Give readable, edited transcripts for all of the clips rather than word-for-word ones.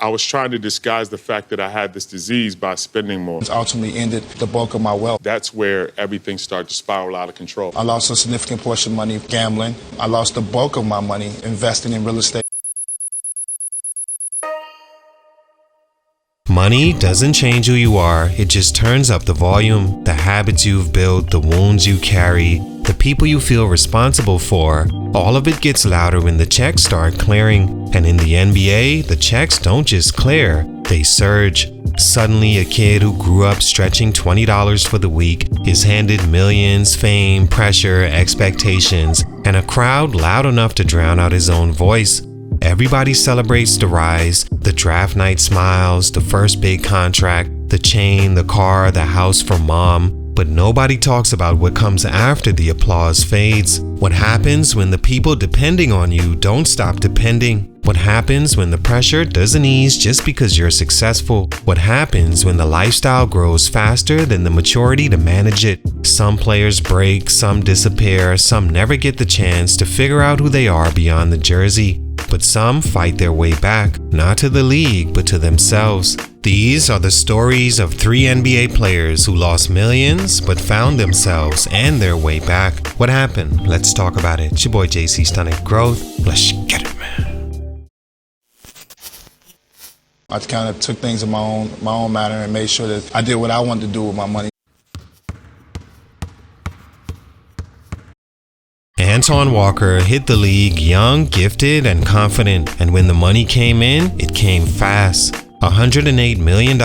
I was trying to disguise the fact that I had this disease by spending more. It ultimately ended the bulk of my wealth. That's where everything started to spiral out of control. I lost a significant portion of money gambling. I lost the bulk of my money investing in real estate. Money doesn't change who you are, it just turns up the volume. The habits you've built, the wounds you carry, the people you feel responsible for, all of it gets louder when the checks start clearing. And in the NBA, the checks don't just clear, they surge. Suddenly, a kid who grew up stretching $20 for the week is handed millions, fame, pressure, expectations, and a crowd loud enough to drown out his own voice. Everybody celebrates the rise, the draft night smiles, the first big contract, the chain, the car, the house for mom. But nobody talks about what comes after the applause fades. What happens when the people depending on you don't stop depending? What happens when the pressure doesn't ease just because you're successful? What happens when the lifestyle grows faster than the maturity to manage it? Some players break, some disappear, some never get the chance to figure out who they are beyond the jersey. But some fight their way back, not to the league, but to themselves. These are the stories of 3 NBA players who lost millions, but found themselves and their way back. What happened? Let's talk about it. It's your boy JC, Stunted Growth. Let's get it, man. I kind of took things in my own manner and made sure that I did what I wanted to do with my money. Antoine Walker hit the league young, gifted, and confident, and when the money came in, it came fast. $108 million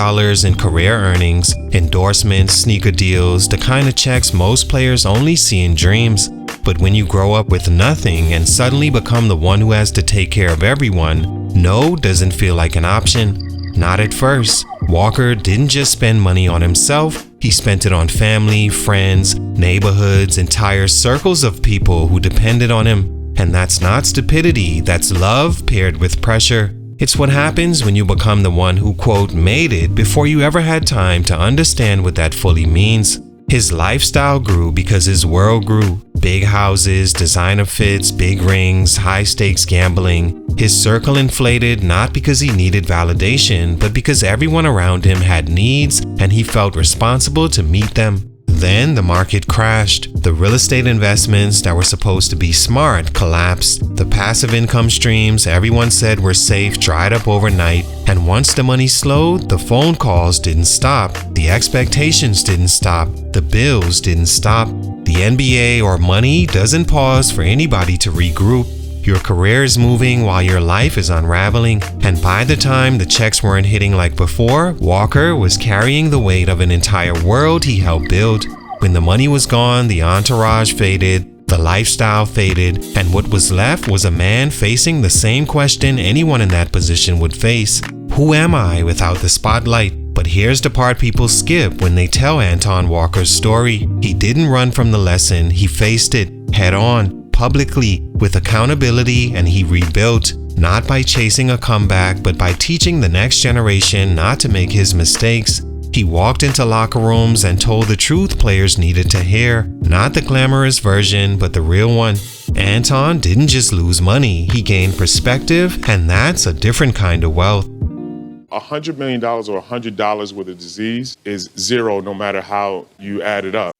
in career earnings, endorsements, sneaker deals, the kind of checks most players only see in dreams. But when you grow up with nothing and suddenly become the one who has to take care of everyone, no doesn't feel like an option. Not at first. Walker didn't just spend money on himself, he spent it on family, friends, neighborhoods, entire circles of people who depended on him. And that's not stupidity, that's love paired with pressure. It's what happens when you become the one who, quote, made it before you ever had time to understand what that fully means. His lifestyle grew because his world grew. Big houses, designer fits, big rings, high-stakes gambling. His circle inflated not because he needed validation, but because everyone around him had needs and he felt responsible to meet them. Then the market crashed. The real estate investments that were supposed to be smart collapsed. The passive income streams everyone said were safe dried up overnight. And once the money slowed, the phone calls didn't stop. The expectations didn't stop. The bills didn't stop. The NBA or money doesn't pause for anybody to regroup. Your career is moving while your life is unraveling, and by the time the checks weren't hitting like before, Walker was carrying the weight of an entire world he helped build. When the money was gone, the entourage faded, the lifestyle faded, and what was left was a man facing the same question anyone in that position would face. Who am I without the spotlight? But here's the part people skip when they tell Antoine Walker's story. He didn't run from the lesson, he faced it head on. Publicly, with accountability, and he rebuilt, not by chasing a comeback, but by teaching the next generation not to make his mistakes. He walked into locker rooms and told the truth players needed to hear, not the glamorous version, but the real one. Anton didn't just lose money, he gained perspective, and that's a different kind of wealth. $100 million or $100 with a disease is zero no matter how you add it up.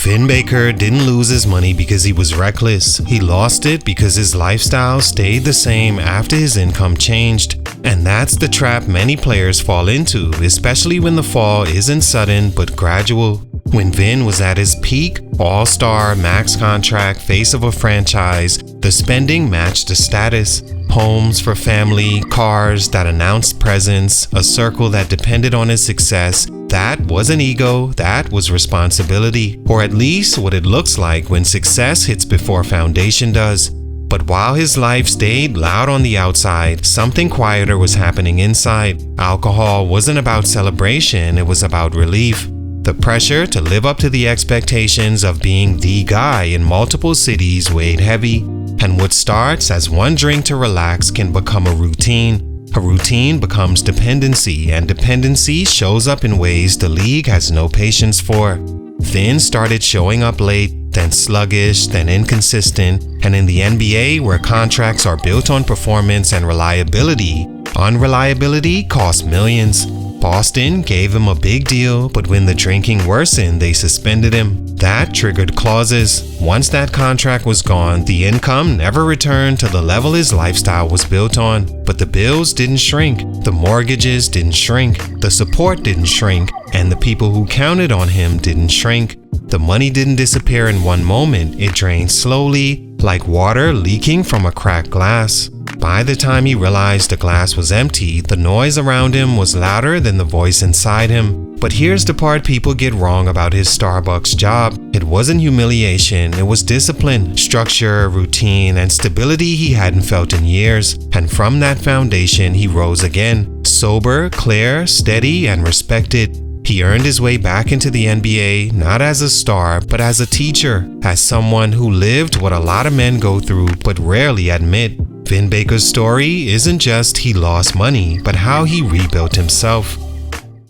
Vin Baker didn't lose his money because he was reckless. He lost it because his lifestyle stayed the same after his income changed. And that's the trap many players fall into, especially when the fall isn't sudden but gradual. When Vin was at his peak, all-star, max contract, face of a franchise, the spending matched the status. Homes for family, cars that announced presence, a circle that depended on his success. That wasn't ego, that was responsibility, or at least what it looks like when success hits before foundation does. But while his life stayed loud on the outside, something quieter was happening inside. Alcohol wasn't about celebration, it was about relief. The pressure to live up to the expectations of being the guy in multiple cities weighed heavy. And what starts as one drink to relax can become a routine. A routine becomes dependency, and dependency shows up in ways the league has no patience for. Vin started showing up late. then sluggish, then inconsistent, and in the NBA, where contracts are built on performance and reliability, unreliability costs millions. Boston gave him a big deal, but when the drinking worsened, they suspended him. That triggered clauses. Once that contract was gone, the income never returned to the level his lifestyle was built on. But the bills didn't shrink, the mortgages didn't shrink, the support didn't shrink, and the people who counted on him didn't shrink. The money didn't disappear in one moment, it drained slowly, like water leaking from a cracked glass. By the time he realized the glass was empty, the noise around him was louder than the voice inside him. But here's the part people get wrong about his Starbucks job. It wasn't humiliation, it was discipline, structure, routine, and stability he hadn't felt in years. And from that foundation, he rose again. Sober, clear, steady, and respected. He earned his way back into the NBA, not as a star, but as a teacher, as someone who lived what a lot of men go through but rarely admit. Vin Baker's story isn't just he lost money, but how he rebuilt himself.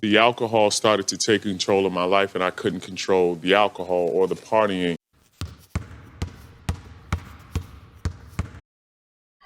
The alcohol started to take control of my life, and I couldn't control the alcohol or the partying.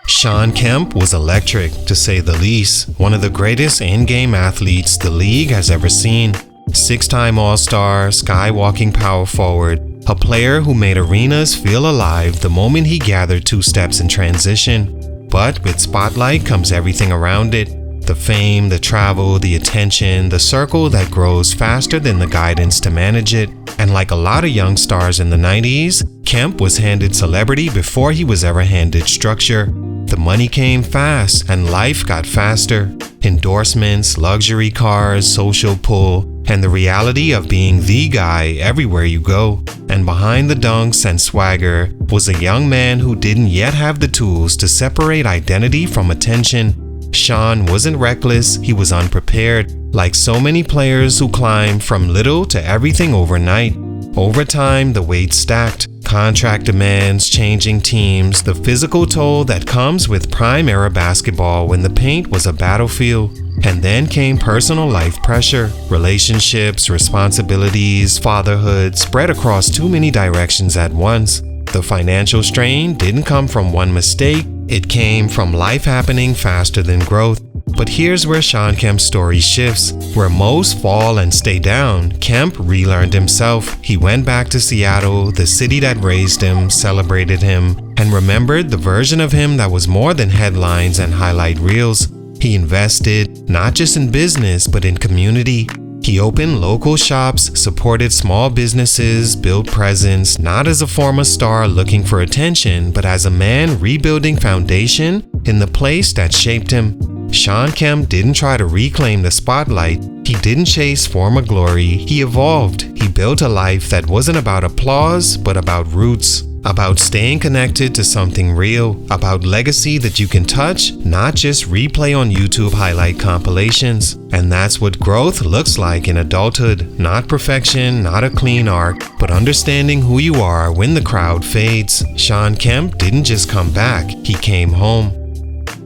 Shawn Kemp was electric, to say the least, one of the greatest in-game athletes the league has ever seen. 6-time All-Star, skywalking power forward, a player who made arenas feel alive the moment he gathered 2 steps in transition. But with spotlight comes everything around it. The fame, the travel, the attention, the circle that grows faster than the guidance to manage it. And like a lot of young stars in the 90s, Kemp was handed celebrity before he was ever handed structure. The money came fast and life got faster. Endorsements, luxury cars, social pull, and the reality of being the guy everywhere you go. And behind the dunks and swagger was a young man who didn't yet have the tools to separate identity from attention. Shawn wasn't reckless, he was unprepared, like so many players who climb from little to everything overnight. Over time, the weight stacked. Contract demands, changing teams, the physical toll that comes with prime era basketball when the paint was a battlefield. And then came personal life pressure, relationships, responsibilities, fatherhood spread across too many directions at once. The financial strain didn't come from one mistake, it came from life happening faster than growth. But here's where Shawn Kemp's story shifts. Where most fall and stay down, Kemp relearned himself. He went back to Seattle, the city that raised him, celebrated him, and remembered the version of him that was more than headlines and highlight reels. He invested, not just in business, but in community. He opened local shops, supported small businesses, built presence, not as a former star looking for attention, but as a man rebuilding foundation in the place that shaped him. Shawn Kemp didn't try to reclaim the spotlight. He didn't chase former glory. He evolved. He built a life that wasn't about applause, but about roots. About staying connected to something real. About legacy that you can touch, not just replay on YouTube highlight compilations. And that's what growth looks like in adulthood. Not perfection, not a clean arc, but understanding who you are when the crowd fades. Shawn Kemp didn't just come back, he came home.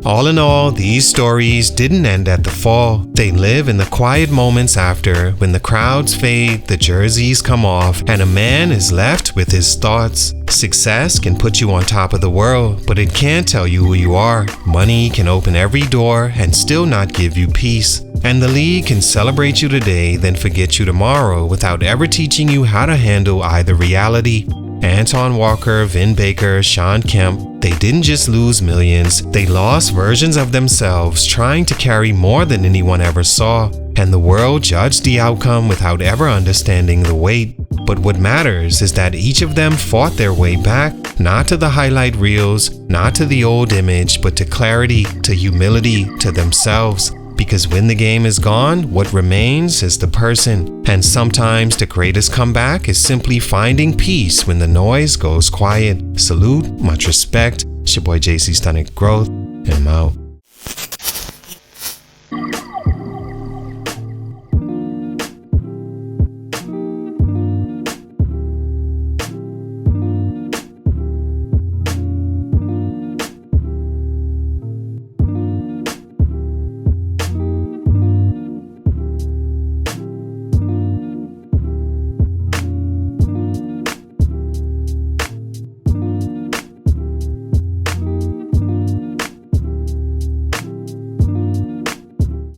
All in all, these stories didn't end at the fall. They live in the quiet moments after, when the crowds fade, the jerseys come off, and a man is left with his thoughts. Success can put you on top of the world, but it can't tell you who you are. Money can open every door and still not give you peace. And the league can celebrate you today, then forget you tomorrow without ever teaching you how to handle either reality. Antoine Walker, Vin Baker, Shawn Kemp, they didn't just lose millions, they lost versions of themselves trying to carry more than anyone ever saw. And the world judged the outcome without ever understanding the weight. But what matters is that each of them fought their way back, not to the highlight reels, not to the old image, but to clarity, to humility, to themselves. Because when the game is gone, what remains is the person. And sometimes the greatest comeback is simply finding peace when the noise goes quiet. Salute, much respect. It's your boy JC Stunted Broke, and I'm out.